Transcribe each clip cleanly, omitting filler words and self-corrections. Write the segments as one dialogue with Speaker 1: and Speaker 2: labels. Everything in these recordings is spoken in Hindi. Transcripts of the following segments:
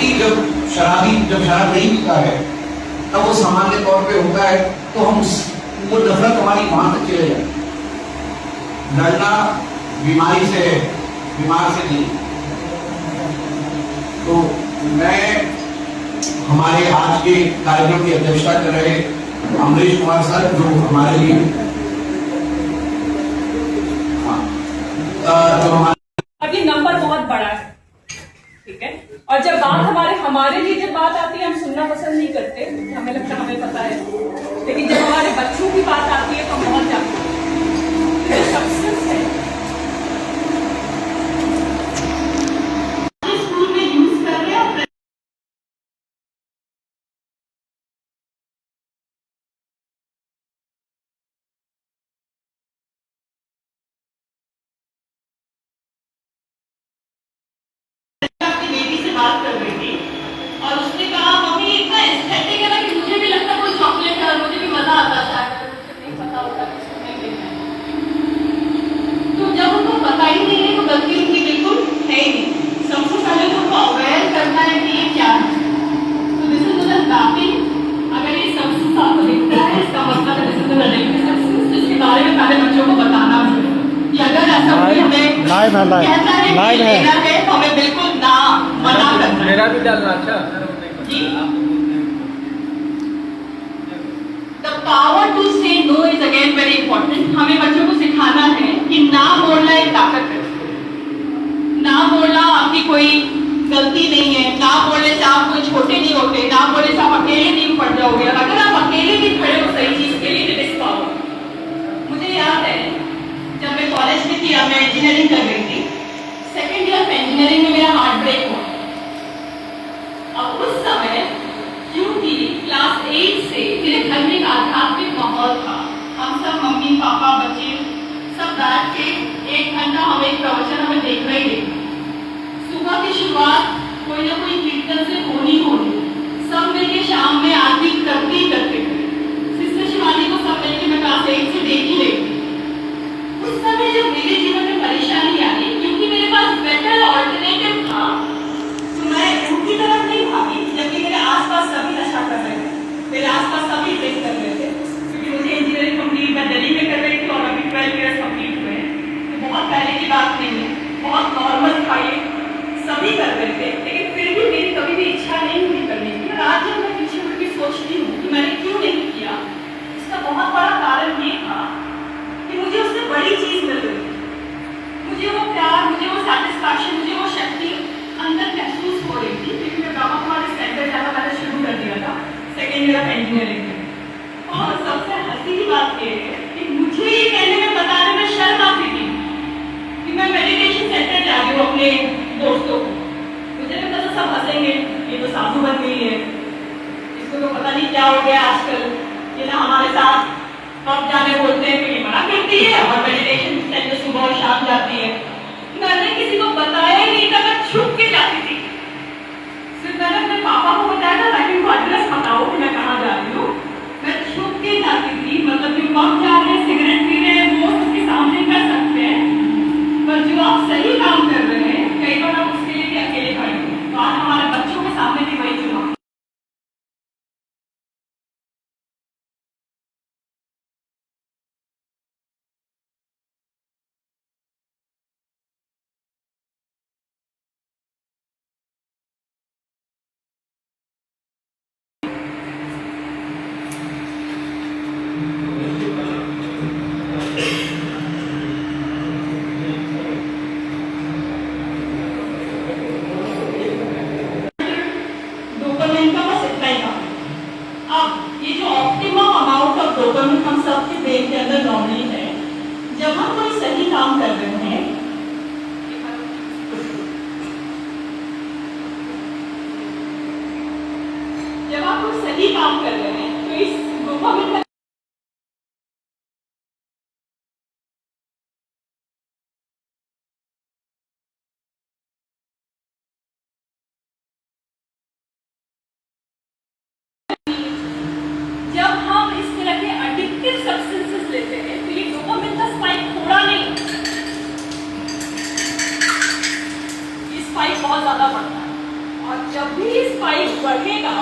Speaker 1: व्यक्ति जब शराब नहीं पीता है तब वो सामान्य तौर पे होता है, तो हम वो नफरत हमारी वहां तक चले जाए। लड़ना बीमार से नहीं। तो मैं हमारे आज के कार्यक्रम की अध्यक्षता कर रहे अमरीश कुमार सर, जो हमारे लिए
Speaker 2: अब ये नंबर बहुत बड़ा है, ठीक है। और जब बात हमारे लिए जब बात आती है, हम सुनना पसंद नहीं करते, हमें लगता है हमें पता है, लेकिन जब हमारे बच्चों की बात आती है तो हम बहुत जाते हैं। सब्सटेंस है स्कूल में यूज कर रहे हैं। बात कर रही थी और उसने कहा मम्मी इतना एस्थेटिक है ना कि मुझे भी लगता है कोई चॉकलेट है और मुझे भी मजा आता है, मुझे नहीं पता होता किसको नहीं लेना है। तो जब उनको पता ही नहीं है तो गलती उनकी बिल्कुल है ही नहीं। सबसे पहले तो उनको अवेयर करना है कि ये क्या है। तो दिस इज द मैपिंग। अगर ये सब्सटेंस आपको दिखता है, इसका मतलब है this is the addictive substance, जिसके बारे में पहले बच्चों को बताना चाहिए कि अगर ऐसा कोई हमें कहता है कि लेना है तो हमें बिल्कुल ना मना करना।
Speaker 3: मेरा भी डालना। अच्छा
Speaker 2: जी, the power to say no is again very important. हमें बच्चों को सिखाना है कि ना बोलना एक ताकत है। ना बोलना आपकी कोई गलती नहीं है। ना बोलने से आप कोई छोटे नहीं होते। ना बोलने से आप अकेले नहीं पड़ जाओगे। अगर आप अकेले भी खड़े हो सही चीज के लिए, इट इज पावर। मुझे याद है जब मैं कॉलेज में थी, मैं इंजीनियरिंग कर रही थी, सेकेंड ईयर में इंजीनियरिंग में मेरा हार्ट ब्रेक हुआ। अब उस समय क्योंकि क्लास 8 से मेरे घर में एक आध्यात्मिक माहौल था। हम सब मम्मी पापा बच्चे सब बैठ के 1 घंटा हमें एक प्रवचन हमें देख रहे थे। सुबह की शुरुआत कोई ना कोई कीर्तन से होनी सब मिलके शाम में आरती करते थे। सिस्टर शिवानी को सब मिलके मैं क्लास 8 से देख ही रही थी। उस समय जब मेरे जीवन में परेशानी आई, क्योंकि मेरे पास बेटर ऑल्टरनेटिव था, तो मैं उनकी तरफ नहीं भागी, जबकि मेरे आसपास सभी नशा कर रहे थे, मेरे आसपास सभी ड्रिंक कर रहे थे। क्योंकि मुझे इंजीनियरिंग कंप्लीट मैं दिल्ली में कर रही थी और अभी 12 ईयर्स कंप्लीट हुए हैं, तो बहुत पहले की बात नहीं है, बहुत नॉर्मल था ये, सभी कर रहे थे। लेकिन फिर भी मेरी कभी भी इच्छा नहीं हुई करने की। और आज जब मैं पीछे मुड़ के सोचती हूँ कि मैंने क्यों नहीं किया, इसका बहुत बड़ा कारण ये था कि मुझे उससे बड़ी चीज मिल रही थी। मुझे वो प्यार, मुझे वो सैटिस्फैक्शन, मुझे वो शक्ति अंदर महसूस हो रही थी। क्योंकि मैं ब्रह्मा कुमारी सेंटर जाना मैंने शुरू कर दिया था सेकेंड ईयर ऑफ इंजीनियरिंग में। और सबसे हंसी की बात ये है कि मुझे ये कहने में, बताने में शर्म आती थी कि मैं मेडिटेशन सेंटर जा रही हूँ अपने दोस्तों को। मुझे लगता था सब हंसेंगे, ये तो साधु बन गई है, इसको तो पता नहीं क्या हो गया आजकल, ये ना हमारे साथ कब जाने बोलते हैं कि मना करती है और मेडिटेशन सेंटर सुबह और शाम जाती है। मैंने किसी को बताया ही नहीं था, मैं छुप के जाती थी। सिर्फ मैंने अपने पापा को बताया था ताकि उनको एड्रेस बताओ कि मैं कहाँ जा रही हूँ। मैं छुप के जाती थी। मतलब जो कब जा रहे हैं, सिगरेट पी रहे हैं, वो उसके सामने कर सकते हैं, पर जो आप सही काम कर रहे हैं, कई बार आप उसके लिए भी अकेले खड़े हैं। तो आज हमारे बच्चों के सामने भी वही चुनौती। डोपामिन हम सबके ब्रेन के अंदर नॉर्मली है। जब हम कोई सही काम कर रहे हैं, जब आप कोई सही काम कर रहे हैं तो इस डोपामिन का जब हम इस तरह के एडिक्टिव सब्सटेंसेस लेते हैं तो ये डोपामिन का स्पाइक थोड़ा नहीं, ये स्पाइक बहुत ज्यादा बढ़ता है। और जब भी ये स्पाइक बढ़ेगा,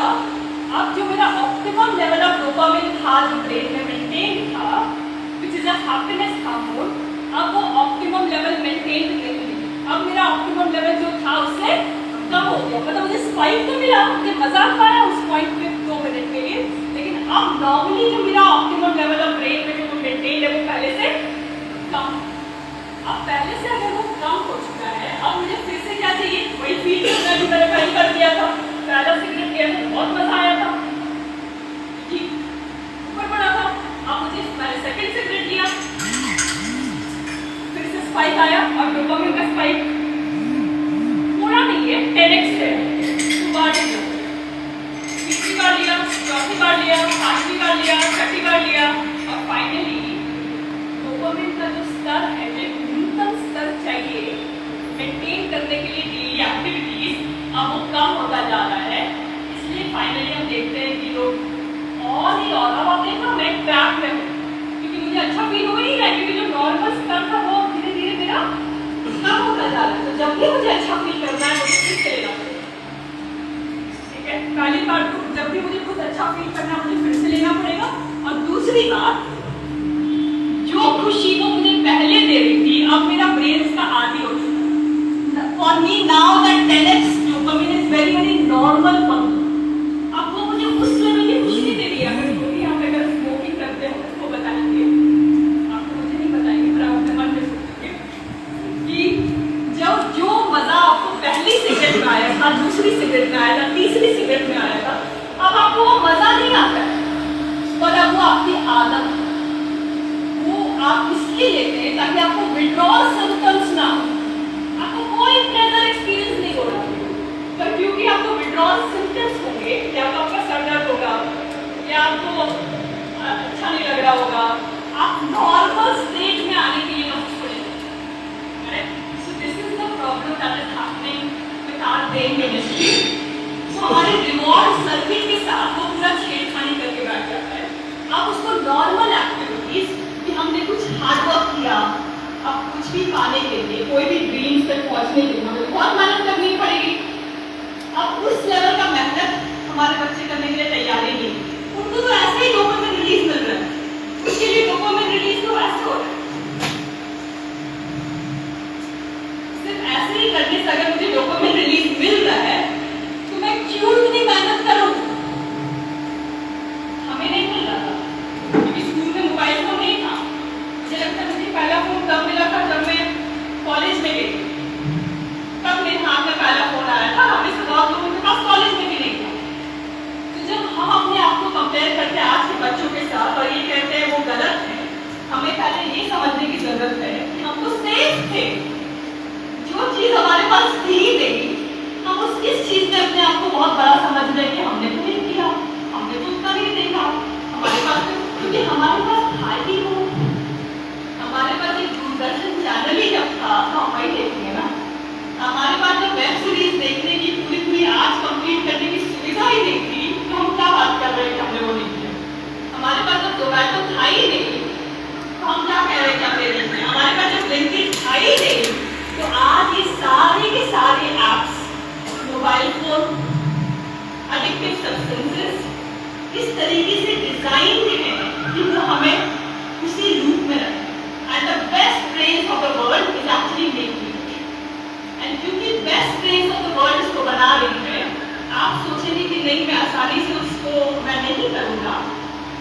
Speaker 2: अब जो मेरा ऑप्टिमम लेवल ऑफ डोपामिन था जो ब्रेन में मेंटेन था, which is a happiness hormone, अब वो ऑप्टिमम लेवल मेंटेन नहीं है। अब मेरा ऑप्टिमम लेवल जो था उससे कम हो गया। मतलब मुझे स्पाइक तो मिला, मुझे मजा आया उस पॉइंट पे 2 मिनट के लिए, लेकिन अब नॉर्मली जो मेरा ऑप्टिमम लेवल ऑफ ब्रेन में जो मेंटेन है वो पहले से कम। अब पहले से अगर वो कम हो चुका है, अब मुझे फिर से क्या चाहिए? वही फील करना जो मैंने पहले कर दिया था। पहला सिगरेट लिया था, बहुत मजा आया था, ठीक ऊपर पड़ा था। अब मुझे मैंने सेकंड सिगरेट लिया, फिर से स्पाइक आया, और डोपामिन का स्पाइक पूरा नहीं है, 10x है, तो बार लिया, तीसरी बार लिया, चौथी बार लिया, पांचवी बार लिया, छठी बार लिया, और फाइनली डोपामिन का जो स्तर है, जो न्यूनतम स्तर चाहिए मेंटेन करने के लिए डेली एक्टिविटीज, अब वो कम होता जा रहा है। इसलिए फाइनली हम देखते हैं कि लोग और ही और, अब आप देखो मैं ट्रैक में हूँ, क्योंकि मुझे अच्छा फील हो ही नहीं रहा है, क्योंकि जो नॉर्मल स्तर था वो धीरे धीरे मेरा कम होता जा रहा है। तो जब भी मुझे अच्छा फील करना है मुझे फिर से लेना पड़ेगा, ठीक है। पहली बार तो जब भी मुझे कुछ अच्छा फील करना है मुझे फिर से लेना पड़ेगा, और दूसरी बात जो खुशी वो मुझे पहले दे रही थी, अब मेरा ब्रेन इसका आदी हो चुका है। For me now that 10x dopamine is very very normal for me. अब वो मुझे उस लेवल की खुशी नहीं दे रही है। अगर जो भी यहाँ पे अगर स्मोकिंग करते हो उसको बताएंगे, आपको मुझे नहीं बताएंगे, पर आप अपने मन में सोचेंगे कि जब जो मजा आपको पहली सिगरेट में आया था, दूसरी सिगरेट में आया था, तीसरी सिगरेट में आया था, अब आपको वो मजा नहीं आता है, पर अब वो आपकी आदत है। आप इसलिए लेते हैं ताकि आपको विड्रॉल सिम्पटम्स ना हो, आपको कोई प्लेजर एक्सपीरियंस नहीं हो रहा, पर क्योंकि आपको विड्रॉल सिम्पटम्स होंगे, या तो आपका सर दर्द होगा, या आपको अच्छा नहीं लग रहा होगा, आप नॉर्मल स्टेट में आने के लिए मत छोड़ेंगे। So this is the problem that is happening with our brain chemistry. So हमारे रिवॉर्ड सर्किट के साथ वो पूरा छेड़खानी करके बैठ जाता है। आप उसको नॉर्मल एक्टिविटीज, हमने कुछ हार्ड वर्क किया, अब कुछ भी पाने के लिए, कोई भी ड्रीम्स तक पहुंचने के लिए हमें बहुत मेहनत करनी पड़ेगी। अब उस लेवल का मेहनत हमारे बच्चे करने के लिए तैयार ही नहीं, उनको तो ऐसे ही डोपामिन रिलीज मिल रहा है, उसके लिए डोपामिन रिलीज तो ऐसे हो रहा है। सिर्फ ऐसे ही करने से अगर मुझे डोपामिन रिलीज मिल रहा है तो मैं क्यों इतनी मेहनत करूं? हमें नहीं मिल रहा था क्योंकि स्कूल में मोबाइल फोन नहीं था। मुझे लगता है मुझे पहला फोन तब मिला था जब मैं कॉलेज में गई, तब मेरे हाथ में पहला फोन आया था। हमें से बहुत लोगों के पास कॉलेज में भी नहीं था। तो जब हम अपने आप को कंपेयर करते हैं आज के बच्चों के साथ और ये कहते हैं वो गलत है, हमें पहले ये समझने की जरूरत है कि हम तो सेफ थे, जो चीज हमारे पास थी नहीं, हम उस इस चीज में अपने आप को बहुत बड़ा समझ रहे हैं कि हमने तो नहीं किया, हमने तो उतना नहीं देखा, हमारे पास, क्योंकि हमारे पास था ही वो, हमारे पास एक दूरदर्शन चैनल ही जब था तो हम वही देखेंगे ना। हमारे पास जब वेब सीरीज देखने की पूरी आज कंप्लीट करने की सुविधा ही नहीं थी तो हम क्या बात कर रहे हैं कि हमने वो नहीं किया। हमारे पास जब जोमैटो था ही नहीं तो हम क्या कह रहे हैं क्या पेरेंट्स हैं। हमारे पास जब ब्लिंकिट था ही नहीं तो आज ये सारे के सारे apps, mobile phone, addictive substances इस तरीके से डिजाइन है कि वो हमें उसी लूप में रखे। And the best brains of the world is actually making it. And क्योंकि best brains of the world इसको बना रही है, आप सोचेंगे कि नहीं मैं आसानी से उसको मैं नहीं करूँगा,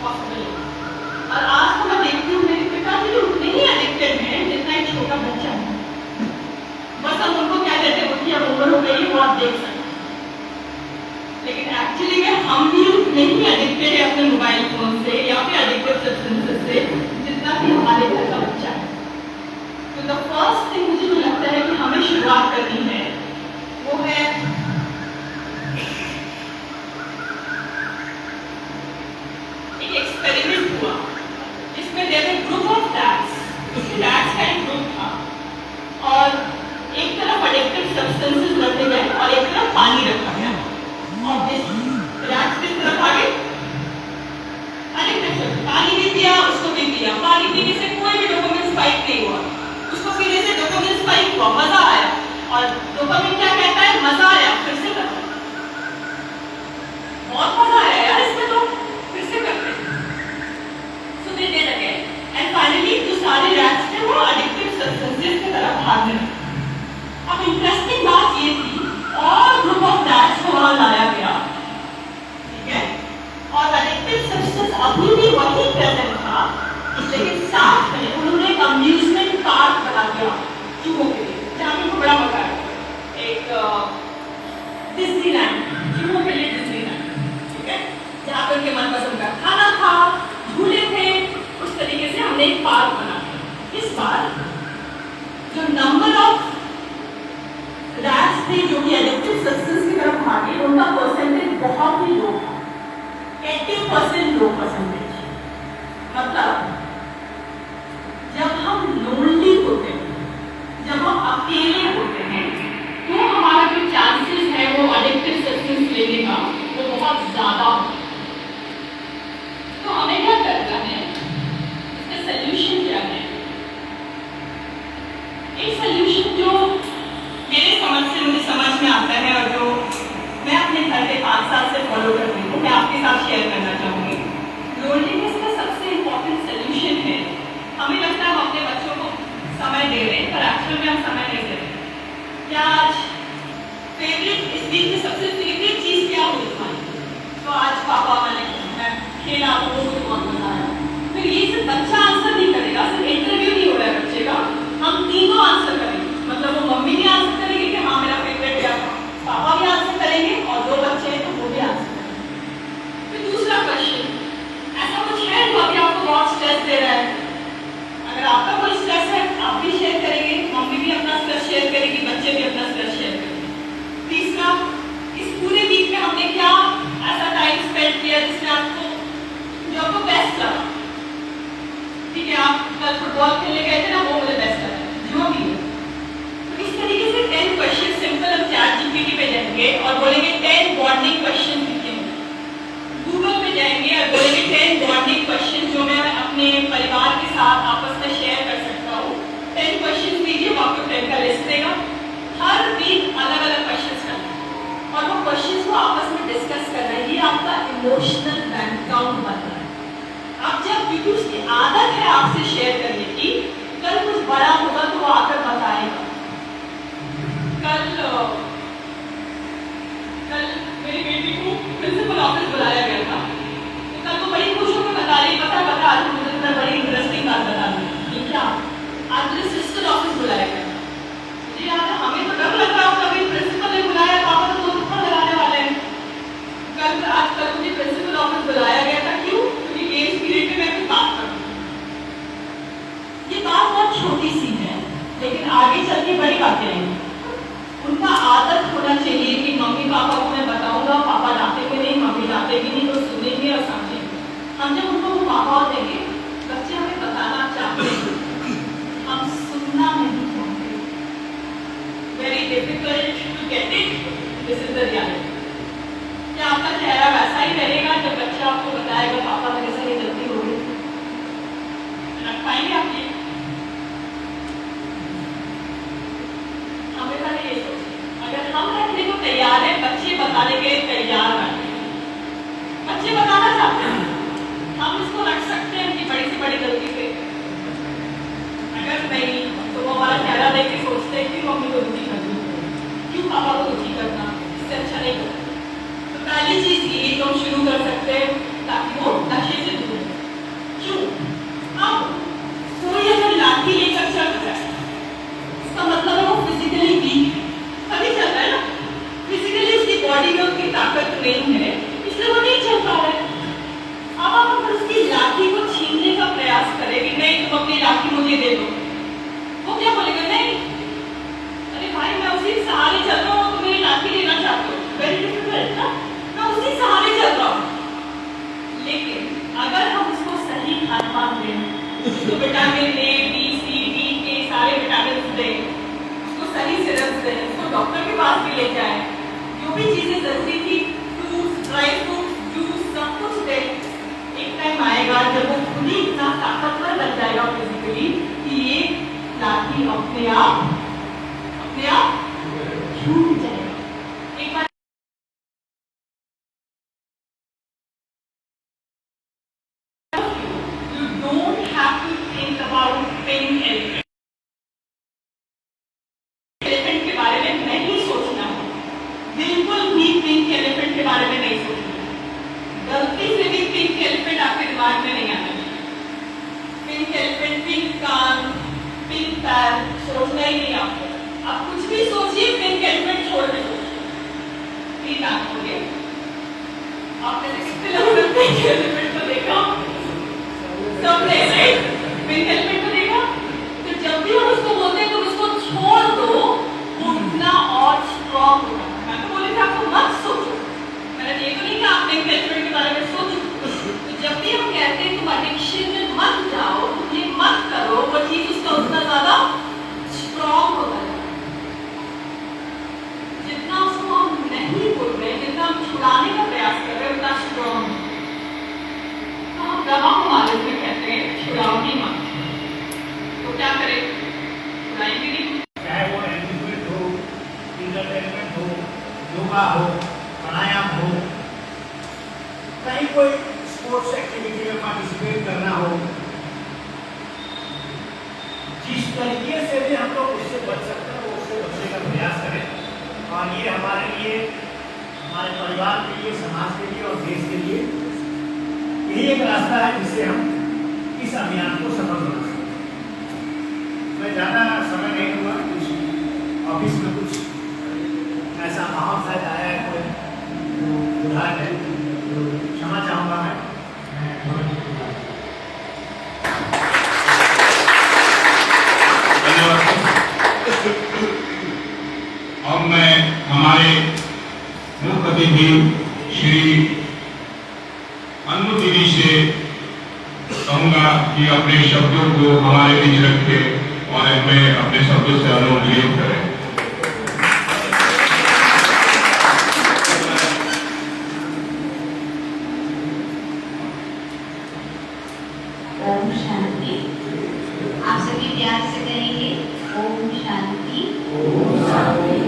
Speaker 2: पॉसिबल है। और आज तो मैं देखती हूँ मेरे पिताजी भी उतने ही एडिक्टेड हैं जितना एक छोटा बच्चा है। बस हम उनको क्या कहते हैं कि अब उम्र हो गई वो आप देख सकते, लेकिन एक्चुअली में हम भी उतने ही एडिक्टेड है अपने मोबाइल फोन से या फिर एडिक्टिव सब्सटेंसेस से जितना कि हमारे घर का बच्चा है। तो द फर्स्ट थिंग मुझे जो लगता है कि हमें शुरुआत करनी है वो है एक एक्सपेरिमेंट हुआ जिसमें there were group of dads, dads का एक ग्रुप था और एक तरफ एडिक्टिव सब्सटेंसेस रखे गए और एक तरफ पानी रखा गया। और डैड्स किस तरफ आ गए? एडिक्टिव, पानी भी पिया, उसको भी पिया। पानी पीने से कोई भी डोपामिन स्पाइक नहीं हुआ, उसको पीने से डोपामिन स्पाइक हुआ, मजा आया। और डिज्नीलैंड, जुओं के लिए डिज्नीलैंड, ठीक है, जहाँ पर उनके मनपसंद का खाना था, झूले थे, उस तरीके से हमने एक पार्क बना। इस बार जो नंबर ऑफ रैट्स थे जो कि एडिक्टिव सब्सटेंस की तरफ भागे, उनका परसेंटेज बहुत ही लो था, 80% लो परसेंटेज। मतलब जब हम लोनली होते हैं, जब हम अकेले होते हैं, तो हमारा जो चांसेस है वो एडिक्टिव सब्सटेंस लेने का वो बहुत ज्यादा होता है। तो हमें क्या करना है, इसका सल्यूशन क्या है? एक सल्यूशन जो मेरे समझ से मुझे समझ में आता है और जो मैं अपने घर के 5 साल से फॉलो कर रही हूँ, मैं आपके साथ शेयर करना चाहूँगी। लोनलीनेस का सबसे इम्पोर्टेंट सल्यूशन है, हमें लगता है हम अपने बच्चों को समय दे रहे हैं, पर एक्चुअल में हम समय नहीं दे रहे। क्या आज फेवरेट, इस वीक की सबसे फेवरेट चीज़ क्या हुई हमारी? तो आज पापा मैंने खेला तो वो मुझे बहुत मजा आया। फिर ये सिर्फ बच्चा आंसर नहीं करेगा, सिर्फ इंटरव्यू नहीं हो रहा है बच्चे का, हम तीनों आंसर करेंगे। मतलब वो मम्मी भी आंसर करेगी कि हाँ मेरा फेवरेट क्या था, पापा भी आंसर करेंगे और 2 बच्चे हैं तो वो भी आंसर करेंगे। फिर दूसरा क्वेश्चन, ऐसा कुछ है जो अभी आपको बहुत स्ट्रेस दे रहा है? अगर आपका कोई स्ट्रेस है आप भी शेयर करेंगे, मम्मी भी अपना स्ट्रेस शेयर करेगी, बच्चे भी अपना स्ट्रेस शेयर करेंगे। तीसरा, इस पूरे वीक में हमने क्या ऐसा टाइम स्पेंड किया जिसमें आपको बेस्ट लगा? ठीक है, आप कल फुटबॉल खेलने गए थे ना, वो मुझे बेस्ट लगा, जो भी है। तो इस तरीके से 10 क्वेश्चन सिंपल हम चैट जीपीटी पे जाएंगे और बोलेंगे 10 बॉन्डिंग क्वेश्चन लिखेंगे, गूगल पे जाएंगे और बोलेंगे 10 बॉन्डिंग क्वेश्चन जो मैं अपने परिवार के साथ आपस में शेयर कर सकता हूँ। 10 क्वेश्चन दीजिए, वो आपको 10 का लिस्ट देगा। हर वीक अलग अलग क्वेश्चन करना और वो क्वेश्चन को आपस में डिस्कस करना, ये आपका इमोशनल बैंक अकाउंट बन रहा है। अब जब क्योंकि उसकी आदत है आपसे शेयर करने की, कल कुछ बड़ा होगा तो वो आकर बताएगा। कल मेरी बेटी को प्रिंसिपल ऑफिस बुलाया गया था, तो कल वो बड़ी खुश होकर बता रही, पता आज मुझे तो बड़ी इंटरेस्टिंग बात बता दी। क्या? आज मुझे सिस्टर ऑफिस बुलाया गया था। जी यार, हमें तो डर लग रहा होगा, अभी प्रिंसिपल ने बुलाया, पापा तो थप्पड़ लगाने वाले हैं। कल मुझे प्रिंसिपल ऑफिस बुलाया गया था, क्यों? क्योंकि गेम्स पीरियड में मैं कुछ बात करूँ। ये बात बहुत छोटी सी है, लेकिन आगे चल के बड़ी बातें आएंगी। उनका आदत होना चाहिए कि मम्मी पापा को मैं बताऊंगा, पापा डांटेंगे नहीं, मम्मी डांटेगी नहीं, तो सुनेंगे और समझेंगे। हम जब उनको वो माहौल देंगे, बच्चे हमें बताना चाहते हैं, हम सुनना नहीं चाहते। Very difficult to get it, this is the reality. क्या आपका चेहरा वैसा ही रहेगा जब बच्चा आपको बताएगा पापा मेरे से ये गलती हो गई? रख पाएंगे आप ये? हमें पहले ये सोचिए, अगर हम रखने को तैयार हैं, बच्चे बताने के लिए तैयार हैं, बच्चे बताना चाहते हैं, हम इसको रख सकते हैं कि बड़ी से बड़ी गलती पे। अगर नहीं तो वो हमारा चेहरा देख के सोचते हैं कि मम्मी को दुखी कर दूँ, क्यों पापा को दुखी करना, इससे अच्छा नहीं करना। तो पहली चीज ये तो हम शुरू कर सकते हैं ताकि वो नशे से दूर हो। क्यों? अब कोई अगर लाठी लेकर चल रहा है, इसका मतलब है वो फिजिकली वीक है, तभी चल रहा है ना। फिजिकली उसकी बॉडी में उतनी ताकत नहीं है, इसलिए वो नहीं चल पा रहा है। अब आप अगर उसकी लाठी को छीनने का प्रयास करें कि नहीं तुम अपनी लाठी मुझे दे दो, वो क्या बोलेगा? नहीं, अरे भाई मैं उसी सहारे चल रहा हूँ, तुम मेरी लाठी लेना चाहते हो, वेरी डिफिकल्ट ना, मैं उसी सहारे चल रहा हूँ। लेकिन अगर हम उसको सही खान पान दें, उसको vitamin A, B, C, D के सारे विटामिन दें, उसको सही सिरप दें, उसको डॉक्टर के पास भी ले जाएं, जो भी चीजें जरूरी थी, फ्रूट्स, ड्राई फ्रूट्स, जूस, सब कुछ दें। एक टाइम आएगा जब वो खुद ही इतना ताकतवर बन जाएगा फिजिकली कि ये लाठी अपने आप छूट जाएगा। एक बार you don't have to think about pink elephant के बारे में नहीं सोचना है, बिल्कुल भी पिंक एलिफेंट के बारे में नहीं सोचना। गलती से भी पिंक एलिफेंट आपके दिमाग में नहीं आना चाहिए। पिंक एलिफेंट, पिंक कान, पिंक पैर सोचना ही नहीं आपको। आप कुछ भी सोचिए, पिंक एलिफेंट छोड़ के सोचिए। प्लीज आप बोलिए, आपने से कितने लोग सकते हैं हेलमेट को देखा? सबने राइट, बिन हेलमेट को देखा। तो जब भी हम उसको बोलते हैं तुम इसको छोड़ दो, वो इतना और स्ट्रॉन्ग होगा। मैं तो बोली थी आपको मत सोचो, मैंने ये तो नहीं कि आप बिन हेलमेट के बारे में सोचो। तो जब भी हम कहते हैं तुम एडिक्शन में मत जाओ, तुम ये मत करो, वो चीज उसका उतना ज्यादा स्ट्रॉन्ग होता है। जितना उसको हम नहीं बोल रहे, जितना हम छुड़ाने का प्रयास कर रहे हैं, उतना स्ट्रॉन्ग। हम दवा हमारे में कहते हैं छुड़ाओगी मत, तो क्या करें? छुड़ाएंगे नहीं।
Speaker 3: चाहे वो एंटरटेनमेंट हो, इंटरटेनमेंट हो, योगा हो, प्राणायाम हो, कहीं कोई स्पोर्ट्स एक्टिविटी में पार्टिसिपेट करना हो, जिस तरीके से भी हम लोग उससे बच सकते हैं वो उससे बचने का प्रयास करें। और ये हमारे लिए, हमारे परिवार के लिए, समाज के लिए और देश के लिए यही एक रास्ता है जिससे हम इस अभियान को सफल बना सकते हैं। मैं ज़्यादा समय नहीं लूँगा, कुछ ऑफिस में कुछ ऐसा माहौल शायद आया है, कोई उधार है, तो क्षमा चाहूँगा मैं।
Speaker 4: अब मैं हमारे मुख्य अतिथि श्री अनु दीदी से कहूँगा कि अपने शब्दों को हमारे बीच रखे और हमें अपने शब्दों से अनुमोदित करें।
Speaker 5: ओम शांति। आप सभी प्यार से कहेंगे ओम शांति। ओम शांति।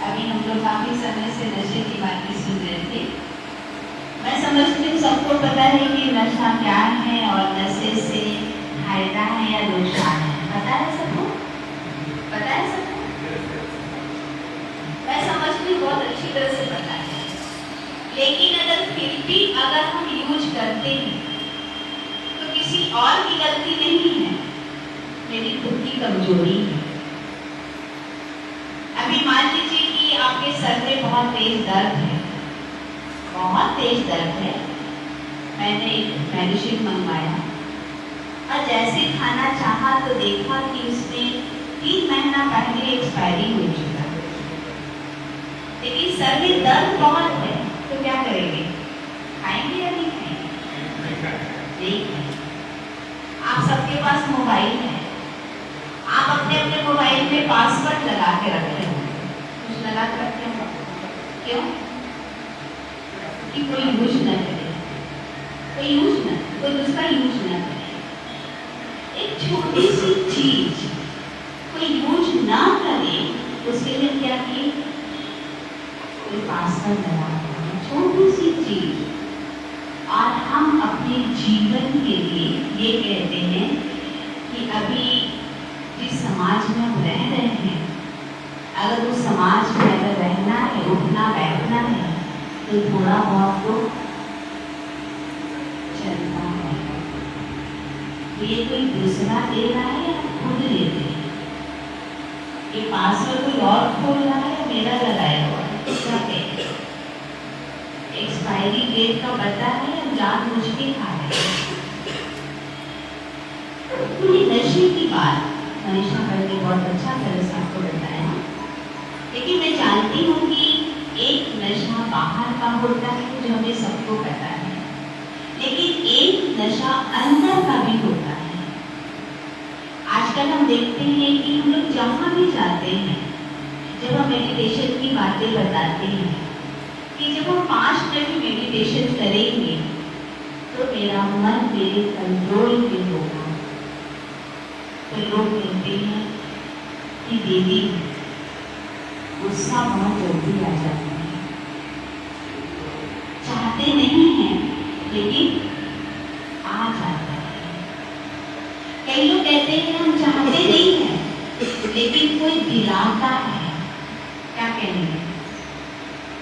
Speaker 5: अभी हम लोग काफी समय से नशे की बातें सुन रहे थे। मैं समझती हूँ सबको पता है कि नशा क्या है और नशे से फायदा है या नुकसान है। पता है सबको? पता है सबको? मैं समझती हूँ बहुत अच्छी तरह से पता है। लेकिन अगर फिर भी अगर हम यूज करते हैं तो किसी और की गलती नहीं है, मेरी खुद की कमजोरी है। अभी मान लीजिए कि आपके सर में बहुत तेज दर्द है, बहुत तेज दर्द है। मैंने एक मेडिसिन मंगवाया और जैसे खाना चाहा तो देखा कि उसमें 3 महीना पहले एक्सपायरी हो चुका है। लेकिन सर में दर्द बहुत है, तो क्या करेंगे? खाएंगे या नहीं खाएंगे? नहीं खाएंगे। आप सबके पास मोबाइल है, आप अपने अपने मोबाइल में पासवर्ड लगा के रखते हो, कुछ लगा के रखते हो, क्यों? कि कोई यूज न करे, कोई दूसरा यूज न करे। एक छोटी सी चीज कोई यूज ना करे, उसके लिए क्या किए? कोई पासवर्ड लगा दें, छोटी सी चीज। और हम अपने जीवन के लिए ये कहते हैं कि अभी जिस समाज में हम रह रहे हैं, अगर उस समाज में अगर रहना है, उठना बैठना है, तो थोड़ा बहुत तो चलता है। तो ये कोई दूसरा दे रहा है या खुद लेते हैं? ये पासवर्ड कोई और खोल रहा है या मेरा लगाया हुआ है? क्या कहते हैं? एक्सपायरी डेट का पता है या जानबूझ के खा रहे हैं? तो ये नशे की बात मनीषा भाई ने बहुत अच्छा तरह से आपको बताया। लेकिन मैं जानती हूँ कि एक नशा बाहर का होता है जो हमें सबको पता है, लेकिन एक नशा अंदर का भी होता है। आजकल हम देखते हैं कि हम लोग जहाँ भी जाते हैं, जब हम मेडिटेशन की बातें बताते हैं कि जब हम 5 मिनट मेडिटेशन करेंगे तो मेरा मन मेरे कंट्रोल में होगा, तो लोग कहते हैं कि देवी गुस्सा बहुत जल्दी आ जाता है, चाहते नहीं हैं लेकिन आ जाता है। कई लोग कहते हैं हम चाहते नहीं हैं लेकिन कोई दिलाता है। क्या कहेंगे?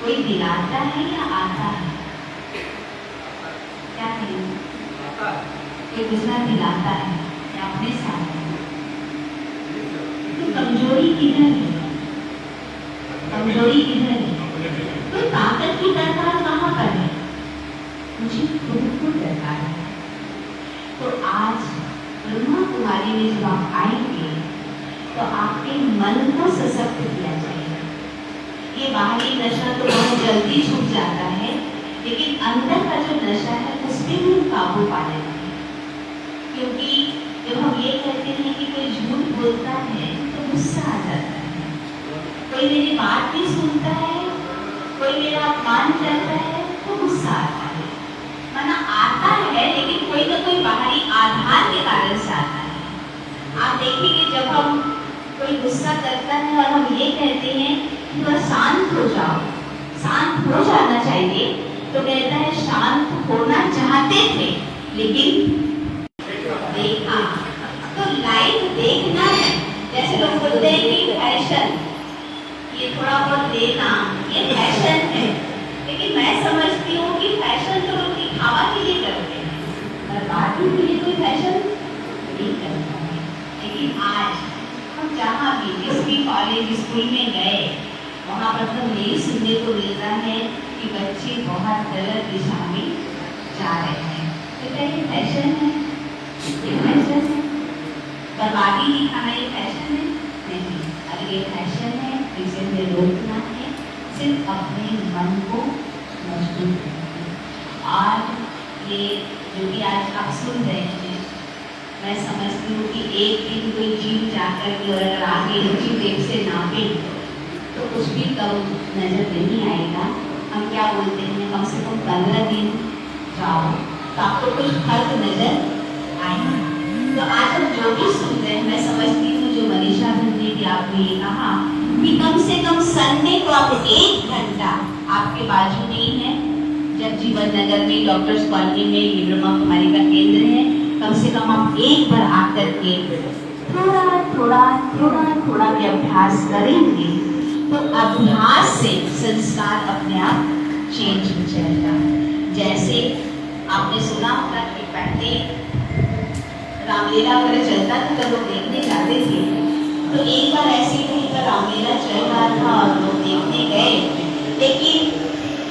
Speaker 5: कोई दिलाता है या आता है? क्या कहेंगे? कोई दूसरा दिलाता है या अपने साथ है? तो कमजोरी किधर है? कमजोरी किधर है? तो रुचि बिल्कुल दरकार है। तो आज ब्रह्मा कुमारी में जब आप आएंगे तो आपके मन को सशक्त किया जाएगा। ये बाहरी नशा तो बहुत जल्दी छूट जाता है, लेकिन अंदर का जो नशा है उस पर भी काबू पा लेते हैं। क्योंकि जब हम ये कहते हैं कि कोई झूठ बोलता है तो गुस्सा आ जाता है, कोई मेरी बात नहीं सुनता है, कोई मेरा अपमान करता है तो गुस्सा आता है। माना आता है लेकिन कोई ना कोई बाहरी आधार के कारण से आता है। आप देखेंगे जब हम कोई गुस्सा करता है और हम ये कहते हैं कि थोड़ा शांत हो जाओ, शांत हो जाना चाहिए, तो कहता है शांत होना चाहते थे लेकिन देखा। तो लाइव देखना है। जैसे लोग बोलते हैं कि फैशन, ये थोड़ा बहुत देना ये फैशन है, लेकिन मैं समझती हूँ कि फैशन तो लोग दिखावा के लिए करते हैं, बर्बादी के लिए कोई फैशन नहीं करता है। लेकिन आज हम जहाँ भी जिस भी कॉलेज स्कूल में गए वहाँ पर तो यही सुनने को मिलता है कि बच्चे बहुत गलत दिशा में जा रहे हैं। तो क्या ये फैशन है? ये फैशन है? बर्बादी दिखाना ये फैशन है? नहीं। अगर ये फैशन है तो इसे हमें रोकना है, सिर्फ अपने मन को मजबूत करना। और ये जो भी आज आप सुन रहे हैं, मैं समझती हूँ कि एक दिन कोई जिम जाकर के और अगर आगे रुचि देव से नापे तो कुछ भी कम नजर नहीं आएगा। हम क्या बोलते हैं, कम से कम 15 दिन जाओ तो आपको कुछ फर्क नजर आएगा। तो आज हम जो भी सुन रहे हैं, मैं समझती हूँ जो मनीषा बंदी की आपने ये कहा कि कम से कम संडे को आप 1 घंटा, आपके बाजू नहीं है जगजीवन नगर में डॉक्टर्स कॉलोनी में ये ब्रह्मा कुमारी का केंद्र है, कम से कम आप एक बार आकर के थोड़ा भी अभ्यास करेंगे तो अभ्यास से संस्कार अपने आप चेंज हो जाएगा। जैसे आपने सुना होगा कि पहले रामलीला वगैरह चलता था तो लोग देखने जाते थे, तो एक बार ऐसे कहीं पर रामलीला चल रहा था और लोग देखने गए, लेकिन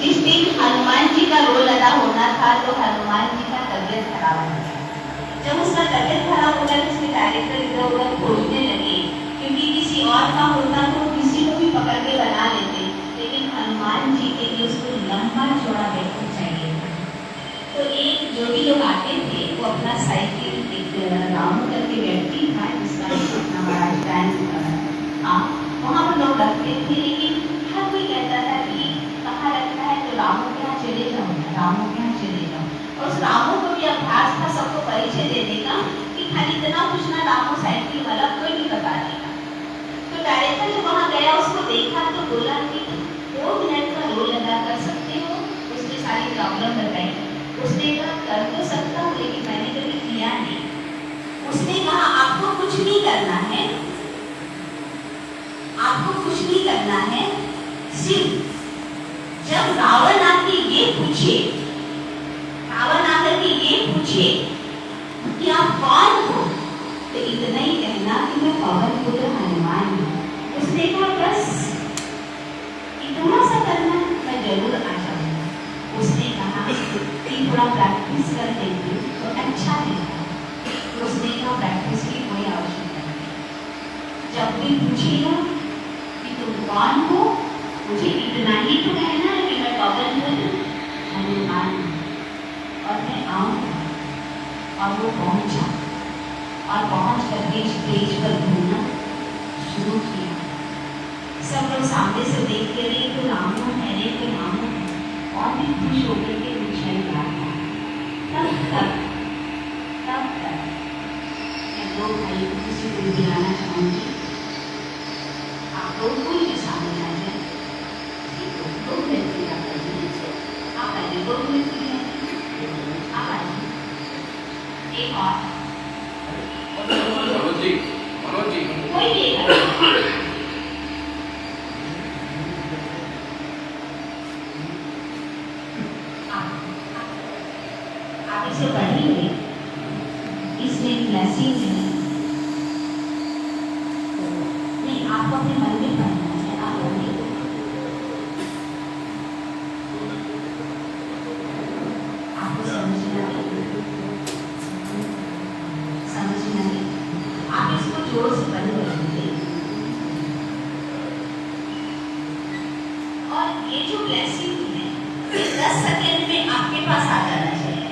Speaker 5: जिस दिन हनुमान जी का रोल अदा होना था तो हनुमान जी का तबियत खराब हो गया। जब उसका तबियत खराब हो गया तो उसके डायरेक्टर इधर उधर खोजने लगे, क्योंकि किसी और का होता तो किसी को भी पकड़ के बना लेते, लेकिन हनुमान जी के लिए उसको लंबा चौड़ा बैठक चाहिए था। तो एक जो भी लोग आते थे वो अपना साइकिल राउंड करके व्यक्ति था जिसका इतना बड़ा स्टैंड था, वहाँ पर लोग रखते थे, लेकिन हर कोई कहता था कि कहाँ रखना है तो रामू के यहाँ चले जाओ, रामू के यहाँ चले जाओ। और उस रामू को भी अभ्यास था सबको परिचय देने का कि खाली इतना पूछना रामू साइकिल वाला कोई भी बता देगा। तो डायरेक्टर जब वहाँ गया उसको देखा तो बोला कि 2 मिनट का रोल अदा कर सकते हो, उसने सारी प्रॉब्लम बताई। उसने कहा कर तो सकता हूँ लेकिन मैंने कभी किया नहीं। उसने कहा आपको कुछ नहीं करना है, आपको कुछ नहीं करना है, सिर्फ जब रावण आके ये पूछे, रावण आकर के ये पूछे कि आप कौन हो, तो इतना ही कहना कि मैं पवन पुत्र हनुमान हूँ। उसने कहा बस इतना सा करना, मैं जरूर आ जाऊंगा। उसने कहा कि थोड़ा प्रैक्टिस कर देंगे तो अच्छा रहेगा। उसने कहा प्रैक्टिस की कोई आवश्यकता नहीं, जब भी पूछेगा कि तुम कौन हो, मुझे इतना ही तो कहना है कि मैं पवन पुत्र हनुमान हूँ और मैं आऊँगा। और वो पहुँचा और पहुँच करके स्टेज पर घूमना शुरू किया। सब लोग सामने से देखते रहे तो रामू है रे तो रामू है, और भी खुश होकर के विषय गाता। तब मैं 2 भाई को किसी को बुलाना चाहूँगी, आप लोग कोई भी सामने आ जाए, 2 मिनट की बात है, आप आइए 2 मिनट की आप आइए। एक और मनोज जी कोई भी आप इसे पढ़ेंगे, इसमें ब्लेसिंग है। नहीं, आपको अपने मन में पढ़ना है, आप पढ़िए। आपको आपके पास आ जाना चाहिए,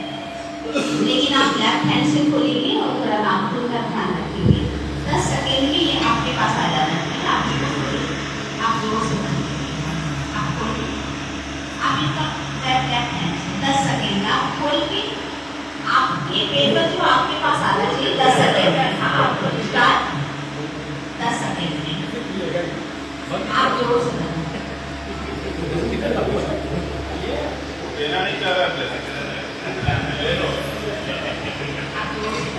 Speaker 5: लेकिन आप लेफ्ट हैंड से खोलेंगे और थोड़ा नाखून का ध्यान रखेंगे। 10 सेकेंड में ये आपके पास आ जाना चाहिए। आप इसको खोलिए, आप जोर से खोलिए, आप खोलिए, आप इसका लेफ्ट हैंड से 10 सेकेंड में आप खोल के आप ये पेपर जो आपके पास आना चाहिए 10 सेकेंड में। हाँ, आप स्टार्ट 10 सेकेंड में आप जोर से
Speaker 4: देना नहीं चाह रहा ले लो।
Speaker 5: आप जोर से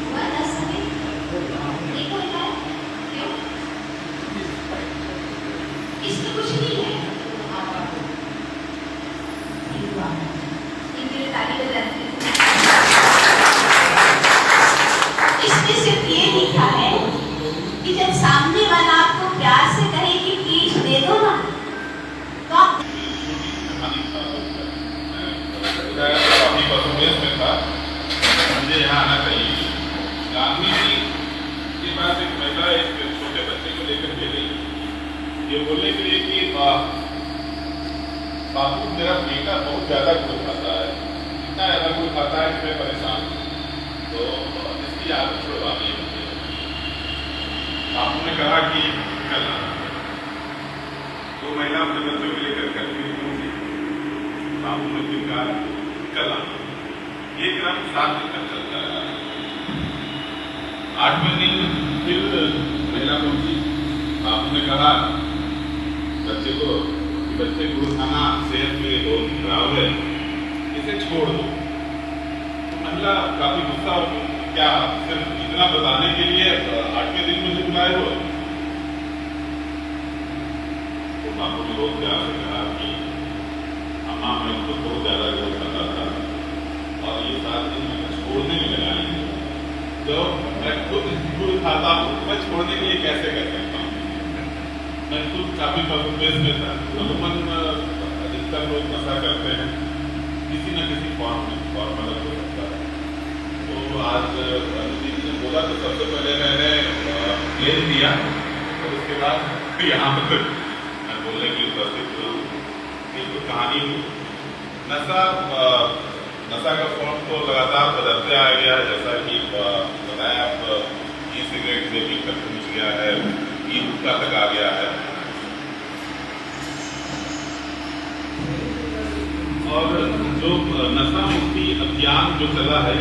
Speaker 5: हुआ 10 सेकेंड नहीं हो रहा है, क्यों? इसमें कुछ नहीं है। इनके लिए ताली बजाते हैं। इसमें सिर्फ ये लिखा है कि जब सामने वाला आपको प्यार से कहे कि प्लीज दे दो ना, तो आप
Speaker 4: काफी परफॉर्मेंस में था, मुझे यहाँ आना चाहिए। गांधी जी के पास एक महिला एक छोटे बच्चे को लेकर के गई, ये बोलने के लिए कि बापू मेरा बेटा बहुत ज्यादा गुड़ खाता है, इतना ज्यादा गुड़ खाता है कि मैं परेशान हूँ, तो इसकी आदत छुड़वानी है मुझे। बापू ने कहा कि कल तो महिला अपने बच्चों को लेकर करती थी। बापू ने फिर कहा कल आना। ये क्रम 7 दिन तक चलता रहा। 8वें दिन फिर महिला पहुंची। बापू ने कहा बच्चे को बच्चे गुड़ खाना सेहत के लिए बहुत खराब है, इसे छोड़ दो। तो महिला काफी गुस्सा हो, क्या सिर्फ इतना बताने के लिए 8वें दिन मुझे बुलाए हो? तो बापू ने बहुत प्यार से कहा कि अम्मा मैं तो बहुत ज्यादा गुड़ खाता था और ये 7 दिन मैं छोड़ने में लगाएंगे, तो मैं खुद गुड़ खाता हूँ, मैं छोड़ने के लिए कैसे कर सकता हूँ? मैं खुद काफी परफॉर्मेंस में था। अमूमन अधिकतर लोग नशा करते हैं किसी न किसी फॉर्म अलग हो सकता है। तो आज जी ने बोला तो सबसे पहले मैंने प्लेन दिया और उसके बाद यहाँ पर मैं बोलने की उपस्थित हुआ। ये तो कहानी हुई। नशा का फॉर्म तो लगातार बदलते आ गया है, जैसा कि बताया आप ई सिगरेट वेपिंग तक पहुँच गया है, ई हुक्का तक आ गया है। और जो नशा मुक्ति अभियान जो चला है